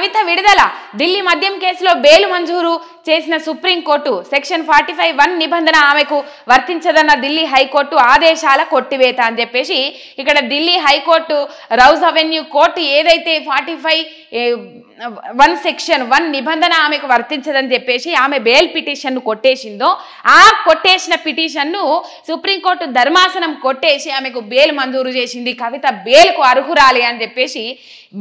కవిత విడుదల, ఢిల్లీ మద్యం కేసులో బెయిల్ మంజూరు చేసిన సుప్రీంకోర్టు, సెక్షన్ 45(1) నిబంధన ఆమెకు వర్తించదన్న ఢిల్లీ హైకోర్టు ఆదేశాల కొట్టివేత అని చెప్పేసి ఇక్కడ Delhi high court Rouse Avenue court ఏదైతే 45(1) సెక్షన్ 1 నిబంధన ఆమెకు వర్తించదని చెప్పేసి ఆమె బెయిల్ పిటిషన్ను కొట్టేసిందో, ఆ కొట్టేసిన పిటిషన్ను సుప్రీంకోర్టు ధర్మాసనం కొట్టేసి ఆమెకు బెయిల్ మంజూరు చేసింది. కవిత బెయిల్కు అర్హురాలి అని చెప్పేసి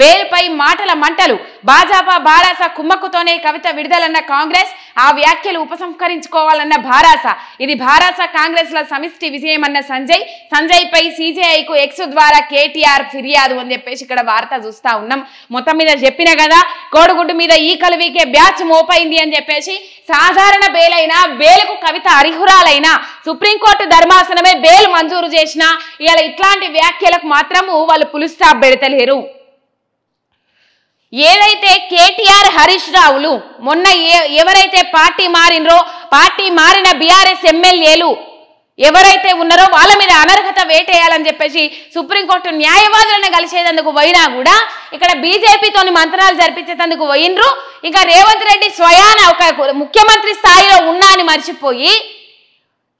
బెయిల్పై మాటల మంటలు. భాజపా భారాస కుమ్మక్కుతోనే కవిత విడుదలన్న కాంగ్రెస్, ఆ వ్యాఖ్యలు ఉపసంహరించుకోవాలన్న భారాస. ఇది భారాస కాంగ్రెస్ల సమిష్టి విజయమన్న సంజయ్ పై సిజేఐకు ఎక్స్ ద్వారా కేటీఆర్ ఫిర్యాదు అని చెప్పేసి ఇక్కడ వార్త చూస్తా ఉన్నాం. మొత్తం మీద చెప్పిన కదా, కోడిగుడ్డు మీద ఈకలు వీకే బ్యాచ్ మోపైంది అని చెప్పేసి సాధారణ బెయిల్ అయినా, బెయిల్కు కవిత అర్హురాలైనా సుప్రీంకోర్టు ధర్మాసనమే బెయిల్ మంజూరు చేసినా ఇలా ఇట్లాంటి వ్యాఖ్యలకు మాత్రము వాళ్ళు పులి స్టాప్ పెడతలేరు. ఏదైతే కేటీఆర్, హరీష్ రావులు మొన్న ఎవరైతే పార్టీ మారినరో, పార్టీ మారిన బీఆర్ఎస్ ఎమ్మెల్యేలు ఎవరైతే ఉన్నారో వాళ్ళ మీద అనర్హత వేటేయాలని చెప్పేసి సుప్రీంకోర్టు న్యాయవాదులను కలిసేందుకు పోయినా కూడా ఇక్కడ బీజేపీతోని మంత్రాలు జరిపించేందుకు పోయినరు. ఇంకా రేవంత్ రెడ్డి స్వయాన ఒక ముఖ్యమంత్రి స్థాయిలో ఉన్నా అని మర్చిపోయి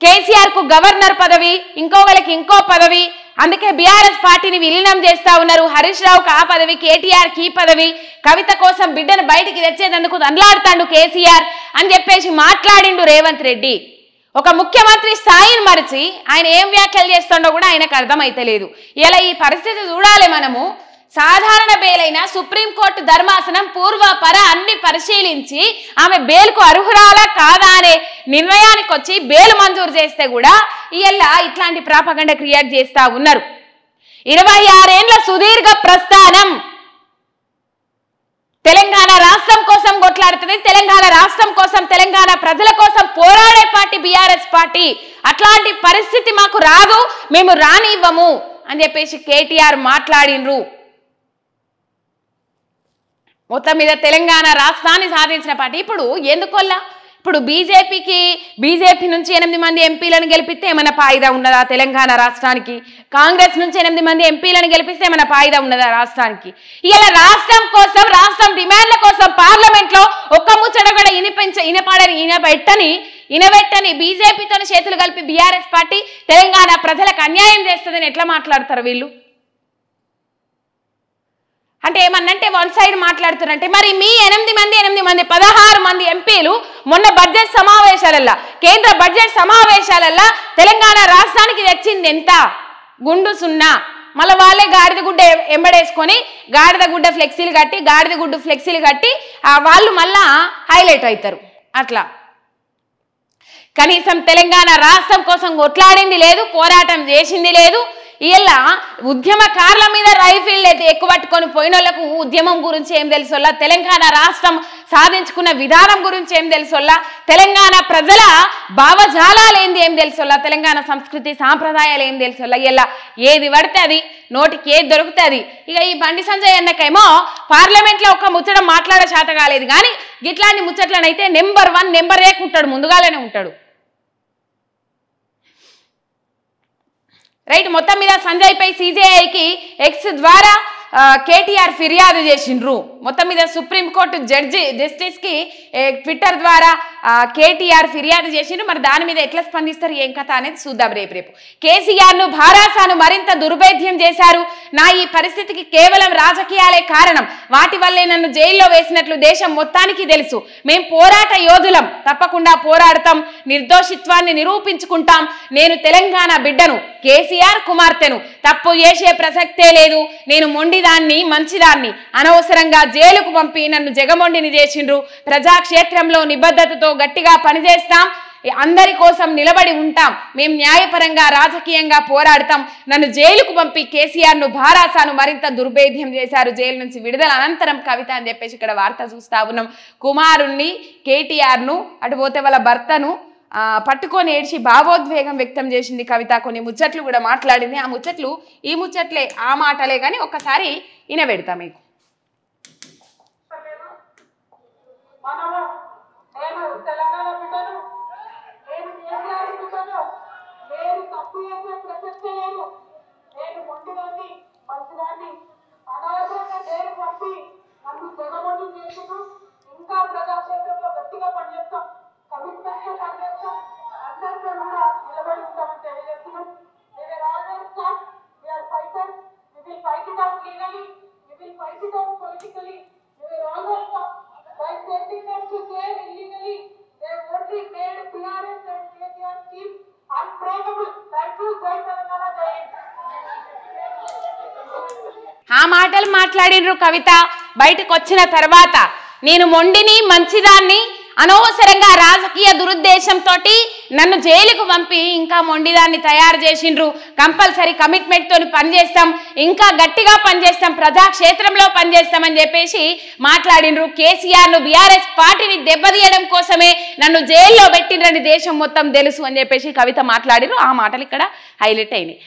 కేసీఆర్ కు గవర్నర్ పదవి, ఇంకోళ్ళకి ఇంకో పదవి, అందుకే బీఆర్ఎస్ పార్టీని విలీనం చేస్తా ఉన్నారు. హరీష్ రావుకు ఆ పదవి, కేటీఆర్ కి పదవి, కవిత కోసం బిడ్డను బయటికి తెచ్చేందుకు దండలాడుతాడు కేసీఆర్ అని చెప్పేసి మాట్లాడిండు రేవంత్ రెడ్డి. ఒక ముఖ్యమంత్రి స్థాయిని మరిచి ఆయన ఏం వ్యాఖ్యలు చేస్తుండో కూడా ఆయనకు అర్థమైతలేదు. ఇలా ఈ పరిస్థితి చూడాలి మనము. సాధారణ బెయిల్ అయినా సుప్రీంకోర్టు ధర్మాసనం పూర్వపర అన్ని పరిశీలించి ఆమె బెయిల్కు అర్హురాలా కాదా అనే నిర్ణయానికి వచ్చి బెయిల్ మంజూరు చేస్తే కూడా ఇలా ఇట్లాంటి ప్రాపగండ క్రియేట్ చేస్తా ఉన్నారు. 26 ఏళ్ల సుదీర్ఘ ప్రస్థానం. తెలంగాణ రాష్ట్రం కోసం కొట్లాడుతుంది, తెలంగాణ రాష్ట్రం కోసం, తెలంగాణ ప్రజల కోసం పోరాడే పార్టీ బీఆర్ఎస్ పార్టీ. అట్లాంటి పరిస్థితి మాకు రాదు, మేము రానివ్వము అని చెప్పేసి కేటీఆర్ మాట్లాడినరు. మొత్తం మీద తెలంగాణ రాష్ట్రాన్ని సాధించిన పార్టీ. ఇప్పుడు ఎందుకొల్లా ఇప్పుడు బీజేపీ నుంచి 8 మంది ఎంపీలను గెలిపిస్తే ఏమైనా ఫాయిదా ఉన్నదా తెలంగాణ రాష్ట్రానికి? కాంగ్రెస్ నుంచి 8 మంది ఎంపీలను గెలిపిస్తే ఏమైనా ఫాయిదా ఉన్నదా రాష్ట్రానికి? ఇలా రాష్ట్రం కోసం, రాష్ట్రం డిమాండ్ల కోసం పార్లమెంట్ లో ఒక్క ముచ్చట కూడా ఇనబెట్టని బీజేపీతో చేతులు కలిపి బీఆర్ఎస్ పార్టీ తెలంగాణ ప్రజలకు అన్యాయం చేస్తుందని ఎట్లా మాట్లాడతారు వీళ్ళు? అంటే ఏమన్నంటే వన్ సైడ్ మాట్లాడుతున్నారంటే మరి మీ 8 మంది 16 మంది ఎంపీలు మొన్న బడ్జెట్ సమావేశాలల్లో, కేంద్ర బడ్జెట్ సమావేశాలల్లో తెలంగాణ రాష్ట్రానికి తెచ్చింది ఎంత? గుండు సున్నా. మళ్ళీ వాళ్ళే గాడిద గుడ్డ ఎంబడేసుకొని గాడిద గుడ్డ ఫ్లెక్సీలు కట్టి వాళ్ళు మళ్ళా హైలైట్ అవుతారు. అట్లా కనీసం తెలంగాణ రాష్ట్రం కోసం కొట్లాడింది లేదు, పోరాటం చేసింది లేదు. ఇలా ఉద్యమకారుల మీద రైఫిల్ ఎక్కువ పట్టుకొని పోయిన వాళ్ళకు ఉద్యమం గురించి ఏం తెలుసోల్లా, తెలంగాణ రాష్ట్రం సాధించుకున్న విధానం గురించి ఏం తెలుసోల్లా, తెలంగాణ ప్రజల భావజాలాలు ఏంది ఏం తెలుసోల్లా, తెలంగాణ సంస్కృతి సాంప్రదాయాలు ఏం తెలుసోల్లా. ఇలా ఏది పడితే అది, నోటికి ఏది దొరుకుతుంది. ఇక ఈ బండి సంజయ్ అన్నకేమో పార్లమెంట్లో ఒక ముచ్చట మాట్లాడే శాత కాలేదు, కానీ ఇట్లాంటి ముచ్చట్లనైతే నెంబర్ 1 నెంబర్ ఉంటాడు, ముందుగానే ఉంటాడు. రైట్. మొత్తం మీద సంజయ్ పై సిజేఐకి ఎక్స్ ద్వారా కేటీఆర్ ఫిర్యాదు చేసిండ్రు. మొత్తం మీద సుప్రీంకోర్టు జస్టిస్ కి ట్విట్టర్ ద్వారా కేటీఆర్ ఫిర్యాదు చేసిండ్రు. మరి దాని మీద ఎట్లా స్పందిస్తారు, ఏం కథ అనేది చూద్దాం రేపు. కేసీఆర్ ను, భారాసాను మరింత దుర్భేద్యం చేశారు. నా ఈ పరిస్థితికి కేవలం రాజకీయాలే కారణం, వాటి వల్లే నన్ను జైల్లో వేసినట్లు దేశం మొత్తానికి తెలుసు. మేం పోరాట యోధులం, తప్పకుండా పోరాడతాం, నిర్దోషిత్వాన్ని నిరూపించుకుంటాం. నేను తెలంగాణ బిడ్డను, కేసీఆర్ కుమార్తెను, తప్పు చేసే ప్రసక్తే లేదు. నేను మొండిదాన్ని, మంచిదాన్ని, అనవసరంగా జైలుకు పంపి నన్ను జగమొండిని చేసిండ్రు. ప్రజాక్షేత్రంలో నిబద్ధతతో గట్టిగా పనిచేస్తాం, అందరి కోసం నిలబడి ఉంటాం. మేము న్యాయపరంగా, రాజకీయంగా పోరాడతాం. నన్ను జైలుకు పంపి కేసీఆర్ ను, భారాసాను మరింత దుర్భేద్యం చేశారు. జైలు నుంచి విడుదల అనంతరం కవిత అని చెప్పేసి ఇక్కడ వార్త చూస్తా ఉన్నాం. కుమారుణ్ణి, కేటీఆర్ ను, అటు పోతే వాళ్ళ భర్తను పట్టుకొని ఏడ్చి భావోద్వేగం వ్యక్తం చేసింది కవిత. కొన్ని ముచ్చట్లు కూడా మాట్లాడింది. ఆ ముచ్చట్లు ఈ ముచ్చట్లే, ఆ మాటలే, కానీ ఒక్కసారి వినబెడతా మీకు. మంచిదాన్ని అనవసరంగా జైలు పంపి నన్ను జగమొండి ఓటింగ్ చేసినాం. ఇంకా ప్రజాక్షేత్రంలో గట్టిగా పనిచేస్తాం, కమిట్మెంట్ తో పనిచేస్తాం, అందరితో కూడా నిలబడి ఉంటామని తెలియజేస్తున్నాం. We were always tough, we are fighters, we will fight it out legally, we will fight it out politically. We were always tough. By sending them to jail illegally, they only made PRS and KTR team unbreakable. Thank you, Jai Telangana, Jai Hind. ఆ మాటలు మాట్లాడినరు కవిత. బయటకు వచ్చిన తర్వాత నేను మొండిని మంచిదాన్ని, అనవసరంగా రాజకీయ దురుద్దేశంతో నన్ను జైలుకు పంపి ఇంకా మొండిదాన్ని తయారు చేసిండ్రు, కంపల్సరీ కమిట్మెంట్ తోని పనిచేస్తాం, ఇంకా గట్టిగా పనిచేస్తాం, ప్రజాక్షేత్రంలో పనిచేస్తామని చెప్పేసి మాట్లాడినరు. కేసీఆర్ను బీఆర్ఎస్ పార్టీని దెబ్బతీయడం కోసమే నన్ను జైల్లో పెట్టిండ్రని దేశం మొత్తం తెలుసు అని చెప్పేసి కవిత మాట్లాడినరు. ఆ మాటలు ఇక్కడ హైలైట్ అయినాయి.